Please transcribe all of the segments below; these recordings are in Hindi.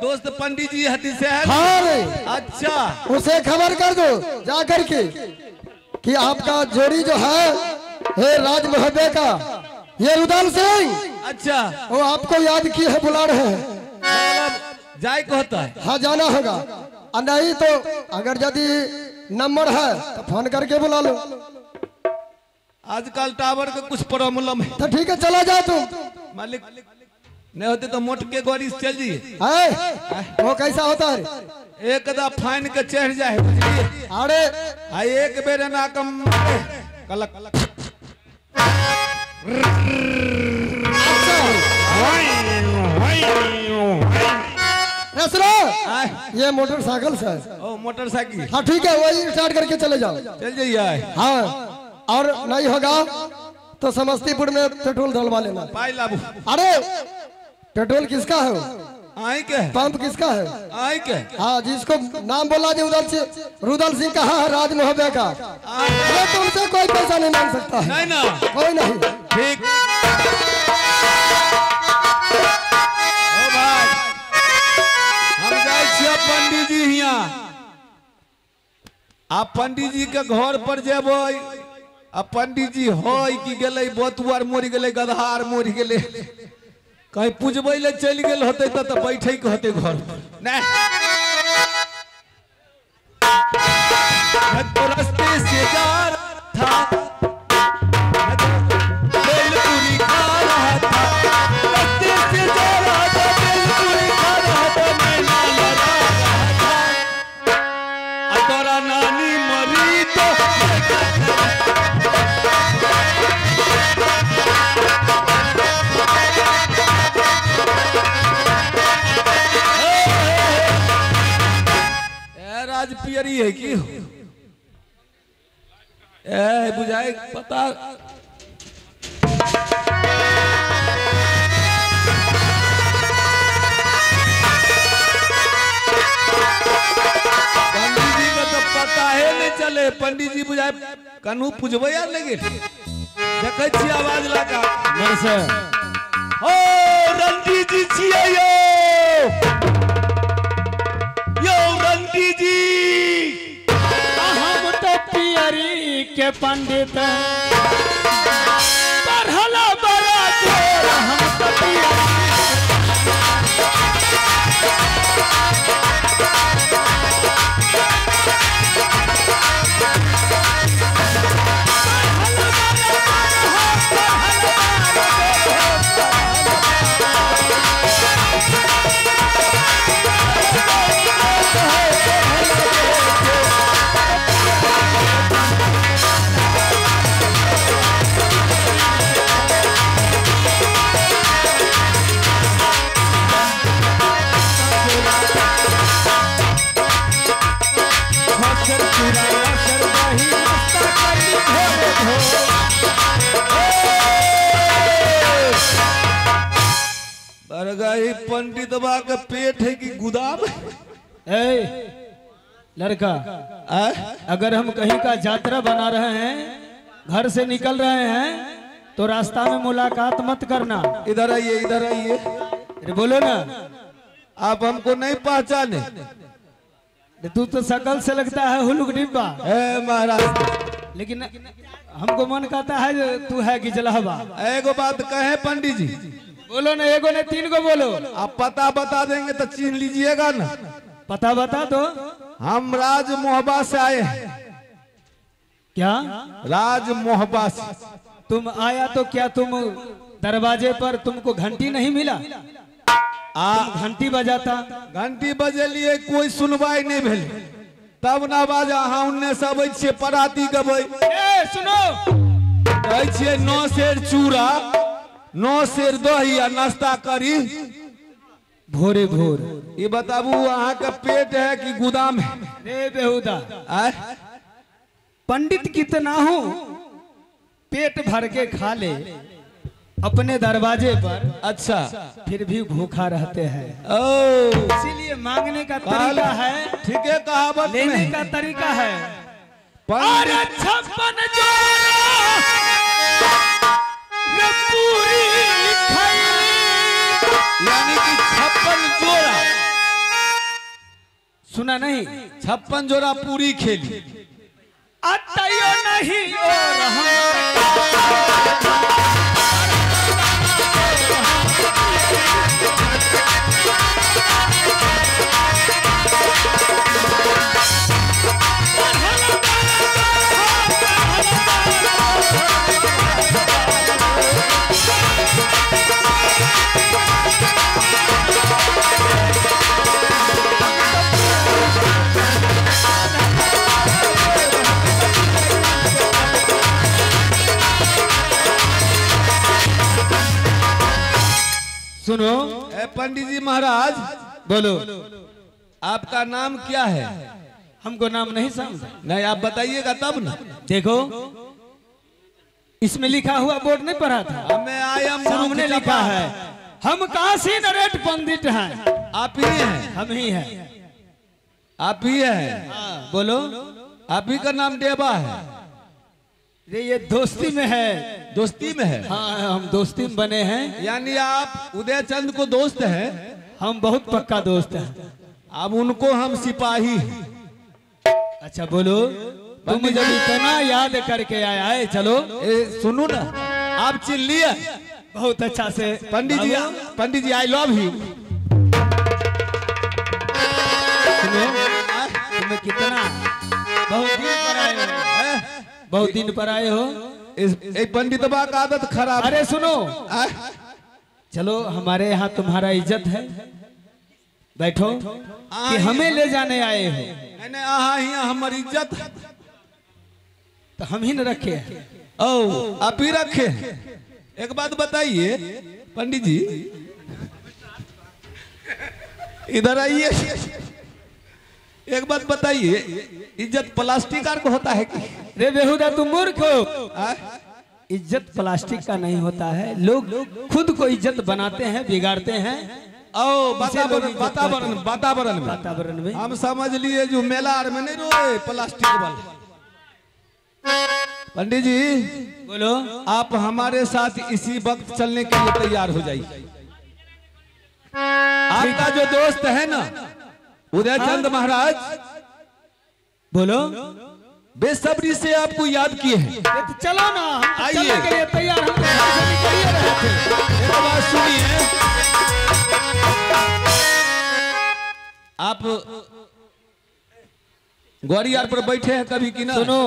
दोस्त पंडित जी हती से है। हाँ रे। अच्छा उसे खबर कर दो जा करके कि आपका जोड़ी जो है राज मोहब्बे का ये रुदल सिंह। अच्छा वो आपको याद किए है बुला रहे हैं। मतलब जाए को होता है। हाँ जाना होगा और नहीं तो अगर यदि नंबर है तो फोन करके बुला लो। आजकल टावर का कुछ प्रॉब्लम है। तो ठीक है चला जाओ तुम। मालिक नहीं होते तो मोट के गाड़ी से चल जाइए। वो कैसा होता है? एक दा फाइन के चढ़ जाए बुझलिए। अरे एक बेर ना कम कलक सुनो ये मोटरसाइकिल से। ओ मोटरसाइकिल। हाँ ठीक है वही स्टार्ट करके चले जाओ। चल जाइए। हाँ और नहीं होगा तो समस्तीपुर में पेट्रोल डलवा लेना। पाई लाबू। अरे पेट्रोल किसका है? आई के पंप किसका है? आई के। हाँ जिसको नाम बोला जी रुदल सिंह कहा है राज मोहब्बे का। अरे तुमसे कोई पैसा नहीं मांग सकता है। नहीं ना कोई नहीं। ठीक ओ भाई हम जाए छियै पंडित जी हिया। आप पंडित जी के घर पर जेबै आ पंडित जी होय कि गेलै बोतुआर मोरि गेलै गदहार मोरि गेलै कहीं पूजबै ले चल गेल होते तो बैठे के होते घर पर। तो रास्ते से जा रहा था बेलपुरी खा रहा था। रास्ते से जा रहा था बेलपुरी खा रहा था। मैं नाला रहा था तोरा नानी मरी तो राजपियरी है कि बुझाए पता। पंडित जी का तो पता है नहीं चले। पंडित जी बुझाए कनू पूछबे यार लगे देखे छी आवाज लगा मन से। ओ रणजीत जी छिए यो रणजीत जी। हम तो पियरी के पंडित पढ़ला बड़ा जोर। हम तो पियरी पंडित बा का पेट है कि गुदाम। लड़का अगर हम कहीं का यात्रा बना रहे हैं घर से निकल रहे हैं तो रास्ता में मुलाकात मत करना। इधर आइए इधर आइए। अरे बोलो ना आप हमको नहीं पहचाने। तू तो शकल से लगता है हुलुक डिब्बा। महाराज लेकिन हमको मन कहता है तू है गिजलहबा। एगो बात कहे पंडित जी। बोलो ना एगो ने तीन को बोलो। आप पता बता देंगे तो चीन लीजिएगा ना। पता बता दो। हम राज मोहब्बा से आए हैं। क्या राज मोहब्बा से तुम आया तो क्या तुम दरवाजे पर तुमको घंटी नहीं मिला? घंटी बजाता। घंटी बजेलिए कोई सुनवाई नहीं भेल तब ना बाजा। हाँ उन्ने से अबै छियै पराती गबै। सुनो कहै छियै 9 सेर चूड़ा 9 सेर दही आ नाश्ता करी भोरे भोर। ये बताबू अहाँ का पेट है कि गोदाम है? रे बेहुदा पंडित कितना हो पेट भर के खा ले अपने दरवाजे पर। अच्छा फिर भी भूखा रहते हैं। इसीलिए मांगने का तरीका है। ठीक है कहावत लेने का तरीका है। और 56 जोड़ा पूरी यानी कि 56 जोड़ा सुना नहीं? 56 जोड़ा पूरी खेली। अतयो नहीं और सुनो। पंडित जी महाराज बोलो, आपका नाम क्या है? हमको नाम नहीं समझा। नहीं, आप बताइएगा तब ना। देखो इसमें लिखा हुआ बोर्ड नहीं पढ़ा था? हमें आयम सामने लिखा है हम काशी नरेश पंडित हैं। आप ही हैं? हम ही हैं। आप ही हैं? बोलो, आप ही का नाम देवा है? ये दोस्ती में है। दोस्ती में है? हाँ, हम दोस्ती में बने हैं। यानी आप उदय चंद को दोस्त हैं? हम बहुत पक्का दोस्त हैं। अब उनको हम सिपाही हैं। अच्छा बोलो, तुम जब इतना याद करके आया है, चलो सुनो ना, आप चिन लिए बहुत अच्छा से। पंडित जी आई लव यू। सुनो, तुम्हें कितना बहुत दिन पर आए हो, बहुत दिन पर आए हो। एक पंडितबा का आदत खराब। अरे सुनो, चलो हमारे यहाँ तुम्हारा इज्जत है, बैठो कि हमें ले जाने आए हो। नहीं, यहाँ हमारी इज्जत तो हम ही न रखे। ओ, आप ही रखे। एक बात बताइए पंडित जी, इधर आइए। एक बात बताइए, इज्जत प्लास्टिक का होता है कि? रे बेहुदा तुम मूर्ख हो। इज्जत प्लास्टिक का नहीं होता है। लोग खुद को इज्जत बनाते हैं, बिगाड़ते हैं। ओ, वातावरण में हम समझ लिए जो मेला में नहीं रोए प्लास्टिक वाला। पंडित जी बोलो, आप हमारे साथ इसी वक्त चलने के लिए तैयार हो जाइए। आपका जो दोस्त है ना उदय चंद महाराज, बोलो, बेसब्री से आपको याद किए हैं। तो चलो ना, हम आइए। चलने के लिए तैयार। हम तो यहाँ से निकल ही रहे थे। एक बात सुनिए, आप ग्वारियर पर बैठे हैं कभी कि ना? सुनो,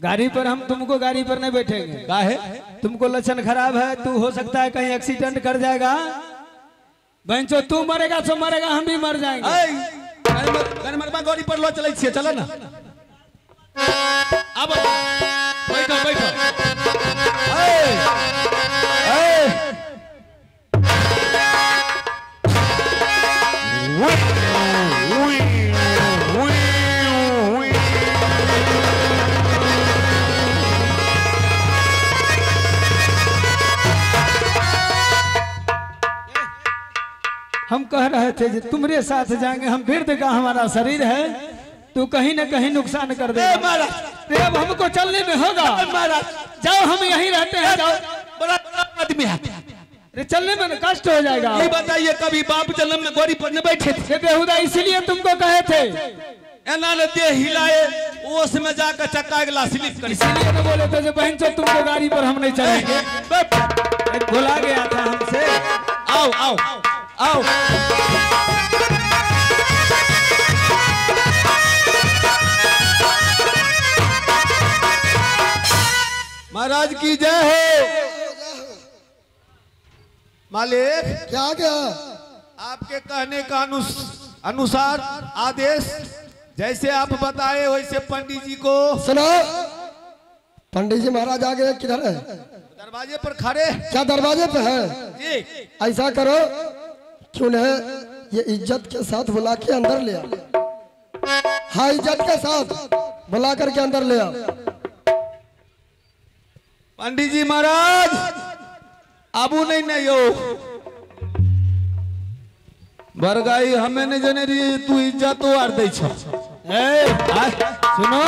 गाड़ी पर हम तुमको गाड़ी पर नहीं बैठेंगे। काहे? तुमको लक्षण खराब है, तू हो सकता है कहीं एक्सीडेंट कर जाएगा। बहनचो तू मरेगा सो मरेगा, हम भी मर जाएंगे। गाड़ी पर लो चले छिए, चलो ना। अब बैठो बैठो। हम कह रहे थे तुम्हारे साथ जाएंगे, हम वृद्ध का हमारा शरीर है, तू कहीं न कहीं नुकसान कर दे। अब हमको चलने में होगा। जाओ, हम यहीं रहते हैं, जाओ। बड़ा आदमी है, अरे चलने में कष्ट हो जाएगा। ये बताइए कभी बाप जन्म में गोरी पर न बैठे थे? बेहुदा इसीलिए तुमको कहे थे। एना ने दे हिलाए, ओस में जाकर चक्का गिला स्लिप कर। इसीलिए तो बोले थे बहन चो तुमको गाड़ी पर हम नहीं चलेंगे। भुला गया था हमसे। आओ आओ आओ। महाराज की जय हो। मालिक, क्या क्या? आपके कहने का अनुसार आदेश जैसे आप बताए वैसे पंडित जी को। सुनो, पंडित जी महाराज आ गए, किधर है? दरवाजे पर खड़े। क्या दरवाजे पे है? जी। ऐसा करो, क्यों नहीं ये इज्जत के साथ बुला के अंदर ले आओ। हाँ, इज्जत के साथ बुला करके अंदर ले आओ। पंडित जी महाराज आबू नहीं हो बरगाई, हमें नहीं जाने रही तू इज्जत तो आर दे छो। सुनो,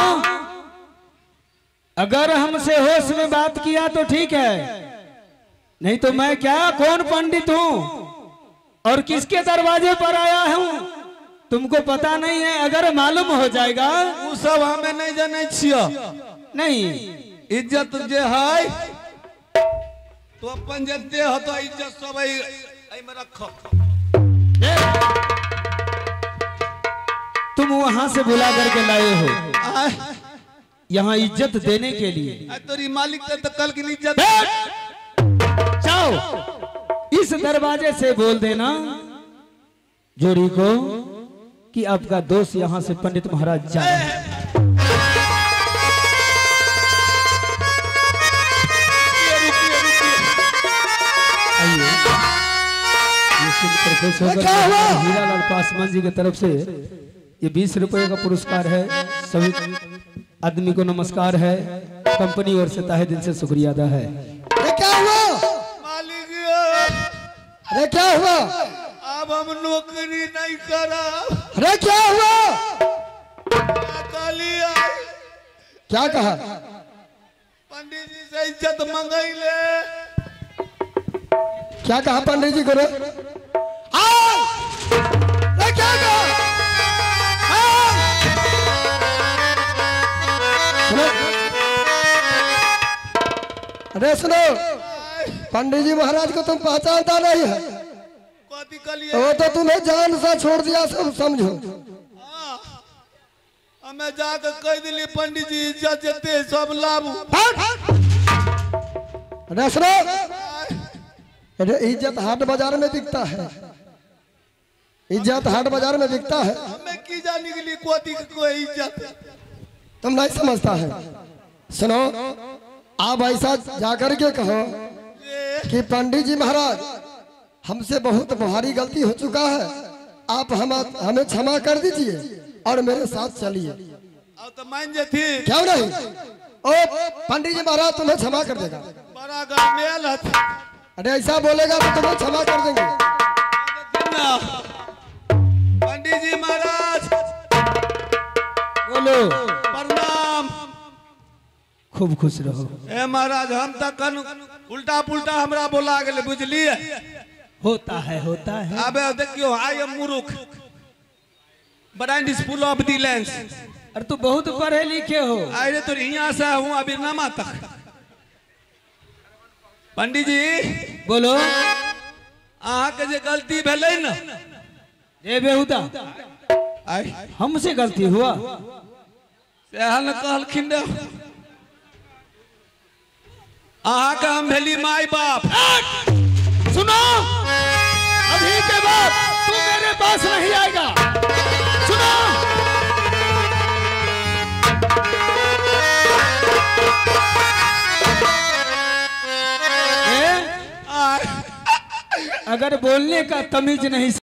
अगर हमसे होश में बात किया तो ठीक है, नहीं तो मैं क्या, कौन पंडित हूँ और किसके दरवाजे पर आया हूँ तुमको पता नहीं है, अगर मालूम हो जाएगा। वो सब हमें नहीं जाने छियो। नहीं इज्जत जे है तो अपन जे दे हो तो इज्जत सब आई में रखो। तुम वहां से बुला करके लाए हो यहाँ इज्जत देने के लिए। तेरी मालिक तो कल की इज्जत। जाओ इस दरवाजे से बोल देना जोड़ी को कि आपका दोस्त यहाँ से पंडित महाराज जा रहे हैं। आइए, ये प्रोफेसर हीरालाल पासवान जी की तरफ से ये 20 रुपए का पुरस्कार है। सभी आदमी को नमस्कार है, कंपनी ओर से तहे दिल से शुक्रिया अदा है। क्या हुआ मालिक? अरे क्या हुआ? अब हम नौकरी नहीं करा। अरे क्या हुआ? काली आई। क्या कहा? पंडित जी से इज्जत मंगाई ले। क्या कहा पंडित जी को? रे क्या कहा? अरे सुनो, पंडित जी महाराज को तुम पहचानता नहीं है। वो तो तुम्हें जान सा छोड़ दिया, सब समझो। हमें जाकर कह दिली पंडित जी इज्जत देते सब लाभ। अरे सुनो, अरे इज्जत हाट बाजार में बिकता है, इज्जत हाट बाजार में बिकता है। हमें की जाने के लिए कोई इज्जत तुम नहीं समझता है। सुनो, आप ऐसा जाकर के कहो कि पंडित जी महाराज हमसे बहुत भारी गलती हो चुका है, आप हमें क्षमा कर दीजिए और मेरे साथ चलिए। अब तो मान जे थी क्यों नहीं? ओ पंडित जी महाराज तुम्हें क्षमा कर देगा। बड़ा गरमेल है। अरे ऐसा बोलेगा तो तुम्हें क्षमा कर देंगे। पंडित जी महाराज बोलो। प्रणाम। खूब खुश रहो। ए महाराज हम तक उल्टा पुल्टा हमरा बोला गेले, बुझलिए? होता है, होता है। अबे देखियो, आई एम मुरुख brand school of the land. अरे तू बहुत पढ़े लिखे हो। अरे तो यहाँ से हूँ अभी नमा तक। पंडित जी बोलो। अहाँ के जे गलती भेलै न, ए बेहुदा, आई हमसे गलती हुआ सेहा न कहलखिन रे। अहाँ के हम भेली माई बाप। सुनो, अभी के बाद तू मेरे पास नहीं आएगा। सुनो, अगर बोलने का तमीज नहीं